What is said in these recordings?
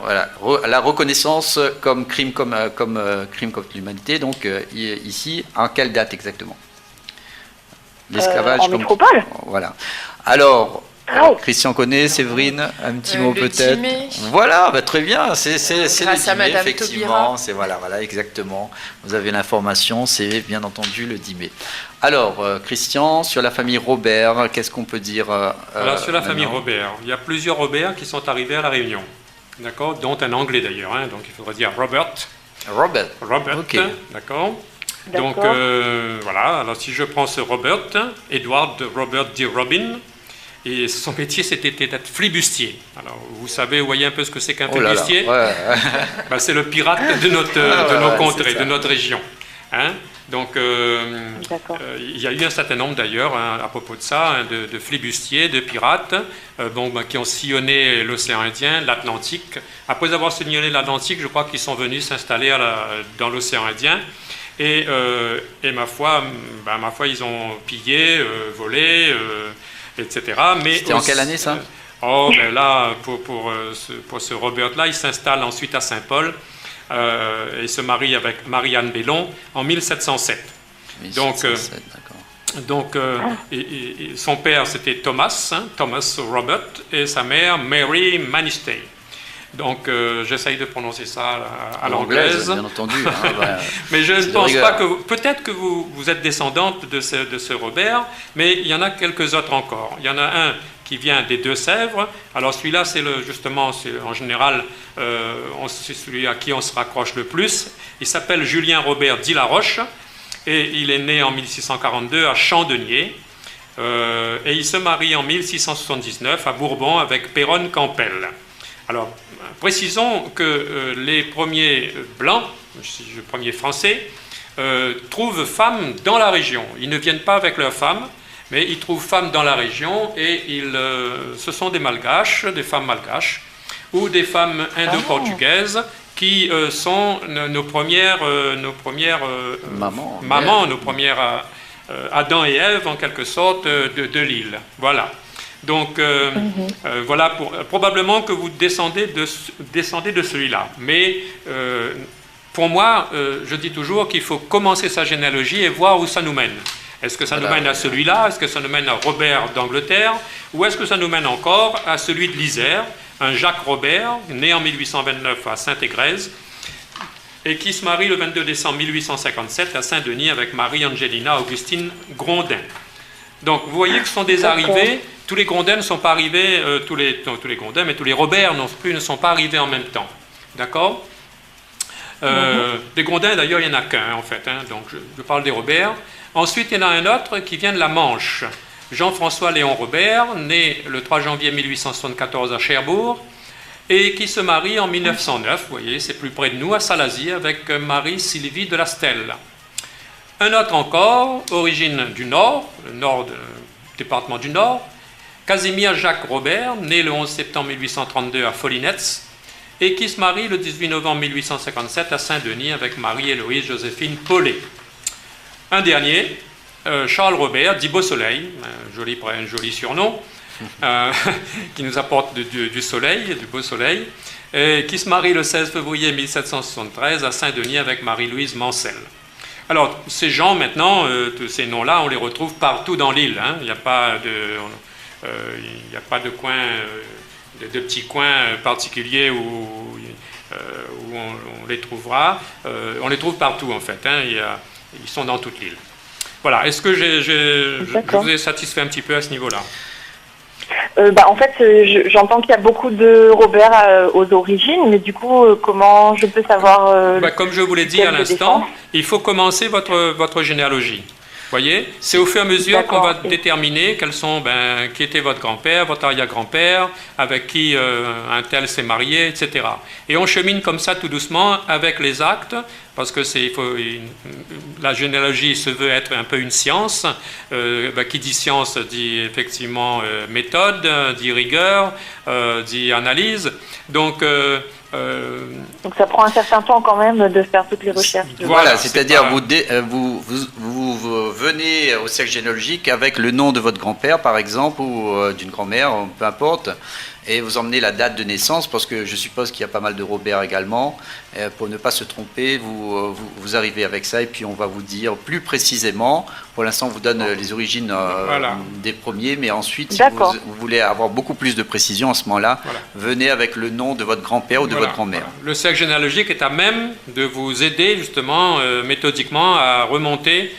Voilà, la reconnaissance comme crime crime contre l'humanité. Donc ici, en quelle date exactement? L'esclavage en métropole. Voilà. Alors, Oh. Christian connaît, Séverine, un petit mot peut-être. 10 mai. Voilà, très bien, c'est Grâce le 10 à mai, Madame effectivement. Taubira. C'est voilà, exactement. Vous avez l'information, c'est bien entendu le 10 mai. Alors, Christian, sur la famille Robert, qu'est-ce qu'on peut dire Alors, sur la famille maintenant? Robert, il y a plusieurs Robert qui sont arrivés à La Réunion, d'accord, dont un anglais d'ailleurs, hein, donc il faudrait dire Robert, Ok. d'accord. D'accord. Donc voilà, alors si je prends ce Robert, Edward Robert D. Robin, et son métier c'était d'être flibustier. Alors vous savez, vous voyez un peu ce que c'est qu'un Oh là là, flibustier? ouais. Ben, c'est le pirate de nos ouais, contrées, c'est ça. de notre région. Hein. Donc D'accord. il y a eu un certain nombre d'ailleurs, hein, à propos de ça, hein, de flibustiers, de pirates, qui ont sillonné l'océan Indien, l'Atlantique. Après avoir sillonné l'Atlantique, je crois qu'ils sont venus s'installer dans l'océan Indien. Et ma foi, ils ont pillé, volé, etc. Mais C'était en quelle année ça? Là, pour ce Robert-là, il s'installe ensuite à Saint-Paul et se marie avec Marie-Anne Bellon en 1707. 1707, d'accord. Son père, c'était Thomas Robert, et sa mère, Mary Manistey. Donc, j'essaye de prononcer ça à l'anglaise. Bien entendu. Hein, mais je ne de pense rigueur. pas que... Peut-être que vous êtes descendante de ce Robert, mais il y en a quelques autres encore. Il y en a un qui vient des Deux-Sèvres. Alors, celui-là, c'est en général, c'est celui à qui on se raccroche le plus. Il s'appelle Julien Robert Dillaroche, et il est né en 1642 à Chandenier. Et il se marie en 1679 à Bourbon avec Péronne Campbell. Alors, précisons que les premiers blancs, les premiers français, trouvent femmes dans la région. Ils ne viennent pas avec leurs femmes, mais ils trouvent femmes dans la région et ce sont des malgaches, des femmes malgaches, ou des femmes indo-portugaises qui sont nos premières mamans, nos premières Adam et Ève, en quelque sorte, de l'île. Voilà. Donc, voilà, probablement que vous descendez de celui-là. Mais pour moi, je dis toujours qu'il faut commencer sa généalogie et voir où ça nous mène. Est-ce que ça nous mène à celui-là? Est-ce que ça nous mène à Robert d'Angleterre? Ou est-ce que ça nous mène encore à celui de l'Isère, un Jacques Robert, né en 1829 à Saint-Égrèze, et qui se marie le 22 décembre 1857 à Saint-Denis avec Marie-Angelina Augustine Grondin. Donc, vous voyez que ce sont des arrivées. Tous les Grondins ne sont pas arrivés, tous les Grondins, mais tous les Robert non plus ne sont pas arrivés en même temps. D'accord? Des Grondins, d'ailleurs, il n'y en a qu'un, en fait. Hein, donc, je parle des Robert. Ensuite, il y en a un autre qui vient de la Manche. Jean-François Léon Robert, né le 3 janvier 1874 à Cherbourg, et qui se marie en 1909, vous voyez, c'est plus près de nous, à Salazie, avec Marie-Sylvie de la Stelle. Un autre encore, origine du Nord, département du Nord, Casimir Jacques Robert, né le 11 septembre 1832 à Folinetz, et qui se marie le 18 novembre 1857 à Saint-Denis avec Marie-Héloïse Joséphine Paulet. Un dernier, Charles Robert, dit Beau-Soleil, un joli surnom, qui nous apporte du soleil, du beau soleil, et qui se marie le 16 février 1773 à Saint-Denis avec Marie-Louise Mancel. Alors, ces gens, maintenant, ces noms-là, on les retrouve partout dans l'île. Hein. Il n'y a pas de coin, de petits coins particuliers où on les trouvera. On les trouve partout, en fait. Hein. Ils sont dans toute l'île. Voilà. Est-ce que je vous ai satisfait un petit peu à ce niveau-là? En fait, j'entends qu'il y a beaucoup de Robert aux origines, mais du coup, comment je peux savoir comme je vous l'ai dit à l'instant, il faut commencer votre généalogie. Vous voyez, c'est au fur et à mesure qu'on va déterminer qui était votre grand-père, votre arrière-grand-père, avec qui un tel s'est marié, etc. Et on chemine comme ça tout doucement avec les actes, parce que la généalogie se veut être un peu une science. Qui dit science dit effectivement méthode, dit rigueur, dit analyse. Donc ça prend un certain temps quand même de faire toutes les recherches. Voilà, c'est-à-dire vous venez au cercle généalogique avec le nom de votre grand-père, par exemple, ou d'une grand-mère, peu importe, et vous emmenez la date de naissance, parce que je suppose qu'il y a pas mal de Robert également. Pour ne pas se tromper, vous arrivez avec ça, et puis on va vous dire plus précisément. Pour l'instant, on vous donne les origines des premiers, mais ensuite, si vous voulez avoir beaucoup plus de précision à ce moment-là, venez avec le nom de votre grand-père ou de votre grand-mère. Le cercle généalogique est à même de vous aider justement méthodiquement à remonter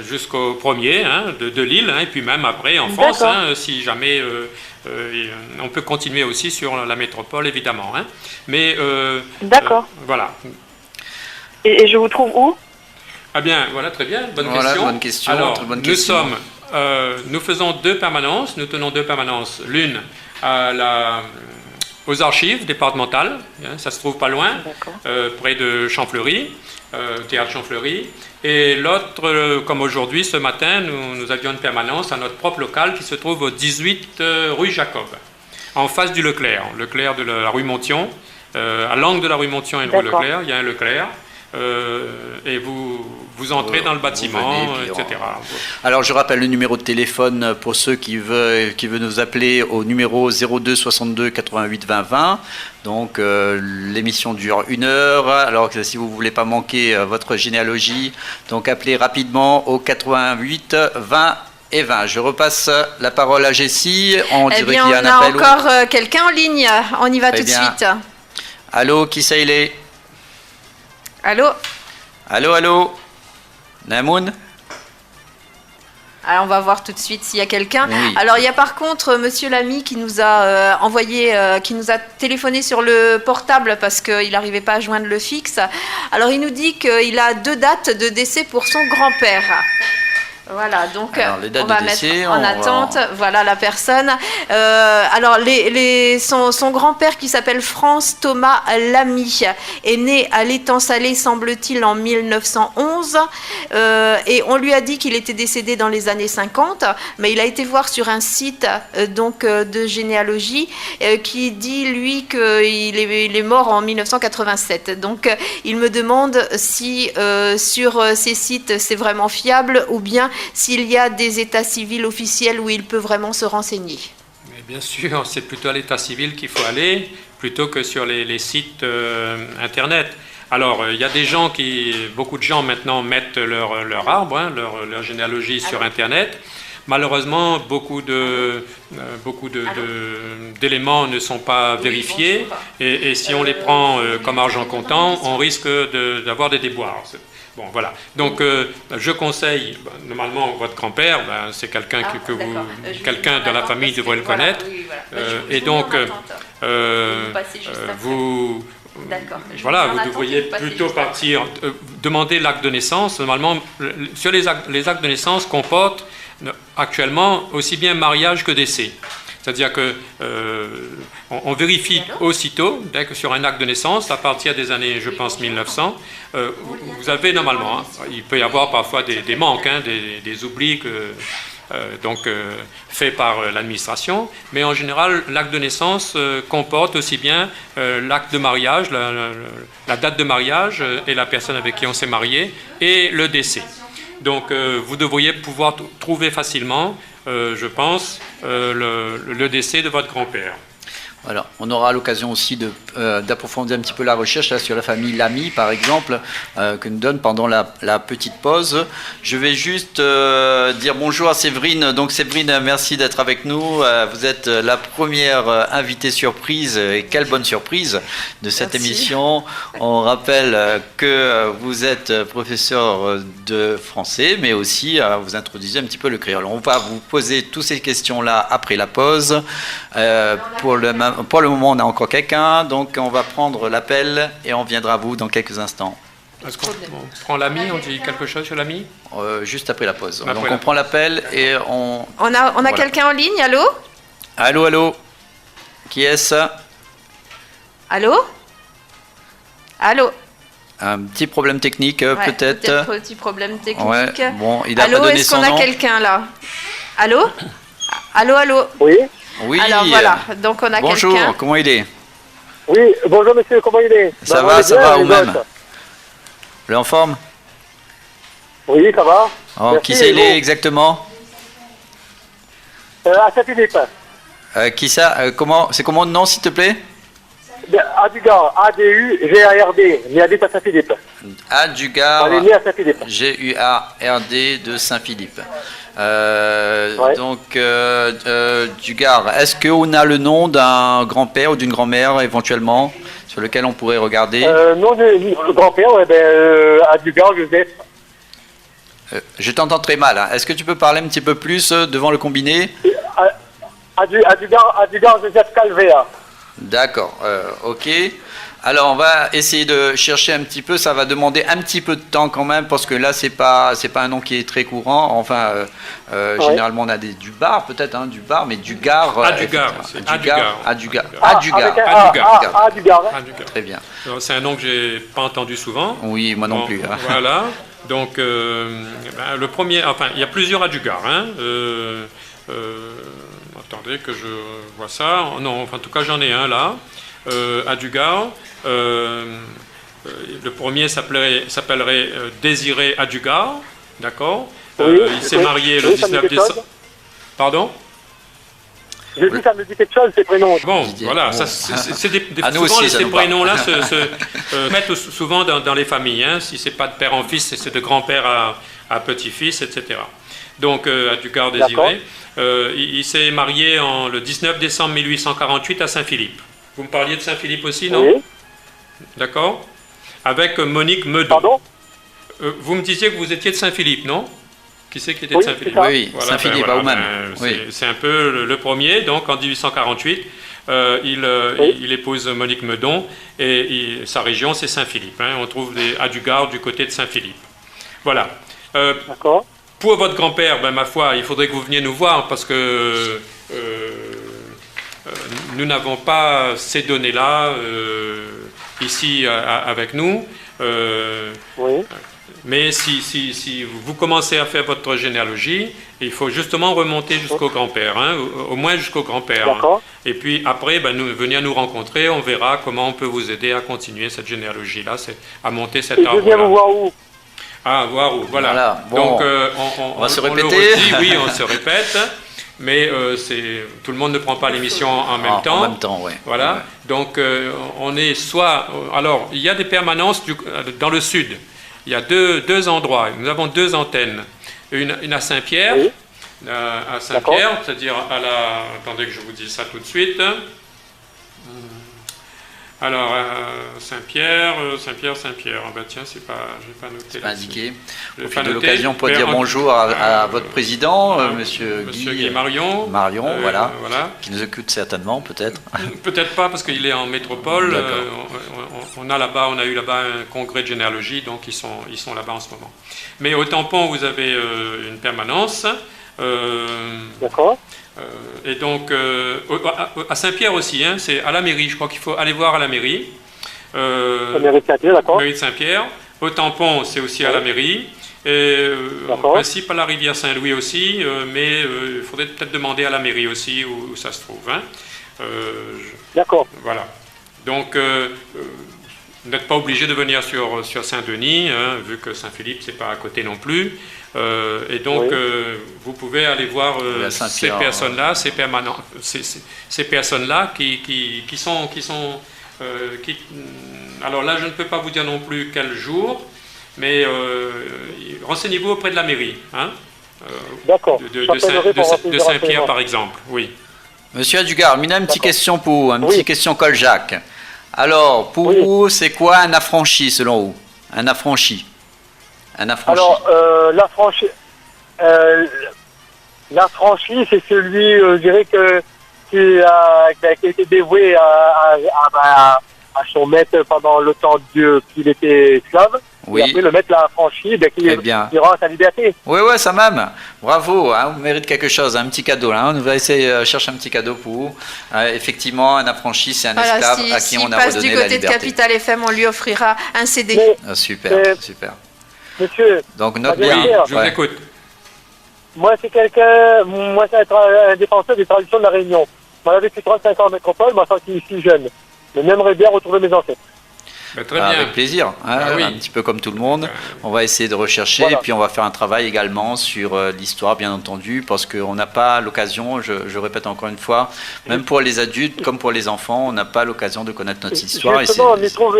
jusqu'au premier de l'île, et puis même après en France, si jamais on peut continuer aussi sur la métropole évidemment. Mais d'accord. Voilà. Et je vous trouve où? Ah bien, voilà, très bien, bonne question. Alors, très bonne question. Nous faisons 2 permanences, nous tenons 2 permanences, l'une aux archives départementales, ça se trouve pas loin, près de Champfleury, théâtre Champfleury, et l'autre, comme aujourd'hui, ce matin, nous avions une permanence à notre propre local qui se trouve au 18 rue Jacob, en face du Leclerc de la rue Montion, à l'angle de la rue Montion et de rue Leclerc, il y a un Leclerc. Et vous entrez dans le bâtiment, venez, etc. Alors je rappelle le numéro de téléphone pour ceux qui veulent nous appeler au numéro 02 62 88 20 20. Donc l'émission dure 1 heure. Alors si vous ne voulez pas manquer votre généalogie, donc appelez rapidement au 88 20 et 20. Je repasse la parole à Jessie. On dirait qu'il y a un appel. On a encore quelqu'un en ligne. On y va tout de suite. Allô, qui ça il est? Allô? Allô? Namoun? Alors, on va voir tout de suite s'il y a quelqu'un. Oui. Alors, il y a par contre Monsieur Lamy qui nous a qui nous a téléphoné sur le portable parce qu'il n'arrivait pas à joindre le fixe. Alors, il nous dit qu'il a 2 dates de décès pour son grand-père. Voilà, donc on va mettre en attente. Voilà la personne. Alors, son grand-père qui s'appelle France Thomas Lamy est né à l'Étang Salé, semble-t-il, en 1911. Et on lui a dit qu'il était décédé dans les années 50, mais il a été voir sur un site de généalogie qui dit, lui, qu'il est mort en 1987. Donc, il me demande si sur ces sites, c'est vraiment fiable ou bien s'il y a des états civils officiels où il peut vraiment se renseigner. Mais bien sûr, c'est plutôt à l'état civil qu'il faut aller, plutôt que sur les sites Internet. Alors, il y a beaucoup de gens maintenant mettent leur arbre, leur généalogie sur Internet. Malheureusement, beaucoup d'éléments ne sont pas vérifiés, et si on les prend comme argent comptant, on risque d'avoir des déboires. Bon, voilà. Donc, je conseille, normalement, votre grand-père, c'est quelqu'un quelqu'un dans la famille devrait le connaître. Et donc, vous devriez plutôt partir, demander l'acte de naissance. Normalement, sur les actes de naissance comportent actuellement aussi bien mariage que décès. C'est-à-dire que on vérifie aussitôt, dès que sur un acte de naissance, à partir des années, je pense, 1900, vous avez normalement, il peut y avoir parfois des manques, des oublis faits par l'administration, mais en général, l'acte de naissance comporte aussi bien l'acte de mariage, la date de mariage et la personne avec qui on s'est marié, et le décès. Donc, vous devriez pouvoir trouver facilement, je pense, le décès de votre grand-père. Alors, on aura l'occasion aussi d'approfondir un petit peu la recherche là, sur la famille Lamy, par exemple, que nous donne pendant la petite pause. Je vais juste dire bonjour à Séverine. Donc Séverine, merci d'être avec nous. Vous êtes la première invitée surprise, et quelle bonne surprise de cette émission. On rappelle que vous êtes professeur de français, mais aussi vous introduisez un petit peu le créole. On va vous poser toutes ces questions-là après la pause. Pour le moment, on a encore quelqu'un, donc on va prendre l'appel et on viendra à vous dans quelques instants. Est-ce qu'on prend l'ami? On dit quelque chose sur l'ami? Juste après la pause. Donc on prend l'appel et on... On a quelqu'un en ligne, allô? Allô? Qui est-ce? Allô? Un petit problème technique, peut-être. Peut-être un petit problème technique. Ouais, bon, il a allô, pas donné son nom. est-ce qu'on a quelqu'un là? Allô? Oui. Oui. Alors voilà, donc on a quelqu'un. Bonjour, comment il est? Oui, bonjour monsieur, comment il est? Ça va, ou même? Vous êtes en forme? Oui, ça va. Oh, qui c'est il est exactement? À Saint-Philippe. Qui ça C'est comment le nom, s'il te plaît? Adugar, A-D-U-G-A-R-D, né à Saint-Philippe. Adugar, Elle est née à Saint-Philippe. G-U-A-R-D de Saint-Philippe. Ouais. Donc, Dugar, est-ce qu'on a le nom d'un grand-père ou d'une grand-mère éventuellement sur lequel on pourrait regarder? Nom de grand-père, ouais, Adugar, Joseph. Je t'entends très mal, hein. Est-ce que tu peux parler un petit peu plus devant le combiné? Adugar, Joseph Calvea. D'accord, ok. Alors on va essayer de chercher un petit peu, ça va demander un petit peu de temps quand même parce que là c'est pas un nom qui est très courant. Enfin, Ouais. généralement on a du bar peut-être, hein, du bar, mais Dugar. Adugar, c'est Adugar. Adugar. Avec un Adugar. Adugar. hein. Adugar. Très bien. Alors, c'est un nom que j'ai pas entendu souvent. Oui, moi non Bon, plus, hein. Voilà. Donc, le premier, enfin, il y a plusieurs Adugar. Hein. Attendez que je vois ça. Non, enfin, en tout cas, j'en ai un là. Adugar. Le premier s'appellerait Désiré Adugar. D'accord. Oui, Il s'est oui, marié le oui, ça me 19 dit quelque chose. décembre. Pardon? Je dis, ça me dit quelque chose, ces prénoms. Bon, Didier. voilà, Bon. ça, c'est À nous souvent aussi, ça ces nous parle. prénoms-là se mettent souvent dans les familles. Hein. Si c'est pas de père en fils, c'est de grand-père à petit-fils, etc. Donc, Adugar Désiré, il s'est marié le 19 décembre 1848 à Saint-Philippe. Vous me parliez de Saint-Philippe aussi, non? Oui. D'accord. Avec Monique Meudon. Pardon? Vous me disiez que vous étiez de Saint-Philippe, non? Qui c'est qui était Oui, de Saint-Philippe? c'est ça. Oui, Voilà, Saint-Philippe, ben à voilà, Ouman. ben, Oui. c'est un peu le premier, donc en 1848, il épouse Monique Meudon et sa région c'est Saint-Philippe. Hein. On trouve des Adugar du côté de Saint-Philippe. Voilà. D'accord. Pour votre grand-père, ben, ma foi, il faudrait que vous veniez nous voir parce que nous n'avons pas ces données-là ici avec nous. Oui. Mais si vous commencez à faire votre généalogie, il faut justement remonter jusqu'au grand-père, hein, au moins jusqu'au grand-père. Hein. D'accord. Et puis après, venir nous rencontrer, on verra comment on peut vous aider à continuer cette généalogie-là, à monter cet Et je viens vous arbre-là. voir où? Ah, voir où, voilà. Voilà, bon. Donc, On va se le répéter. redit, oui, on se répète, mais tout le monde ne prend pas l'émission en même temps. En même temps, oui. Voilà, donc on est soit... alors, il y a des permanences dans le sud. Il y a deux endroits. Nous avons deux antennes. Une à Saint-Pierre, Oui. à Saint-Pierre, c'est-à-dire à la... Attendez que je vous dise ça tout de suite. Alors, Saint-Pierre. Ah bah tiens, je n'ai pas noté Pas là. indiqué. Je l'ai Profite pas de noté. l'occasion pour Mais dire bonjour à votre président, Monsieur Monsieur Guy Marion. Marion, voilà, Voilà. qui nous occupe certainement, peut-être. Peut-être pas parce qu'il est en métropole. D'accord. On a eu là-bas un congrès de généalogie, donc ils sont là-bas en ce moment. Mais au tampon, vous avez une permanence. D'accord. Et donc à Saint-Pierre aussi, hein, c'est à la mairie. Je crois qu'il faut aller voir à la mairie. Ça mérite Saint-Pierre, d'accord. Mairie de Saint-Pierre. Au tampon, c'est aussi à la mairie. Et en D'accord. principe à la rivière Saint-Louis aussi, mais il faudrait peut-être demander à la mairie aussi où ça se trouve. Hein. D'accord. Voilà. Donc, vous n'êtes pas obligé de venir sur Saint-Denis, hein, vu que Saint-Philippe, c'est pas à côté non plus. Et donc, Oui. vous pouvez aller voir à ces Saint-Pierre, personnes-là, ces personnes-là qui sont... alors là, je ne peux pas vous dire non plus quel jour, mais renseignez-vous auprès de la mairie. Hein, D'accord. de J'appellerai pour avoir plus de de Saint-Pierre, renseignements. par exemple. Oui. Monsieur Adugar, une petite D'accord. question pour vous, une Oui. petite question Coljac. Alors, pour Oui. vous, c'est quoi un affranchi selon vous? Un affranchi. Un affranchi. Alors, l'affranchi, c'est celui, je dirais, qui a été dévoué à son maître pendant le temps qu'il était esclave. Oui. Et après, le maître l'a affranchi, Très bien. il rend sa liberté. Oui, ouais, ça même. Bravo, hein, vous méritez quelque chose, un petit cadeau. Là, on va essayer de chercher un petit cadeau pour vous. Effectivement, un affranchi, c'est un Voilà, esclave à qui s'il on a passe redonné du la côté de liberté. Capital FM, on lui offrira un CD. Mais, Ah, super, super. monsieur, Donc, note Oui, bien. Je vous Ouais. écoute. moi, c'est un défenseur des traditions de la Réunion. Moi, j'ai vécu 35 ans en métropole, moi, sorti ici jeune. Mais j'aimerais bien retrouver mes ancêtres. Ben, très bien. Avec plaisir, hein, Ah oui. un petit peu comme tout le monde. On va essayer de rechercher Voilà. et puis on va faire un travail également sur l'histoire, bien entendu, parce qu'on n'a pas l'occasion, je répète encore une fois, même pour les adultes comme pour les enfants, on n'a pas l'occasion de connaître notre histoire. Et Justement, on y trouve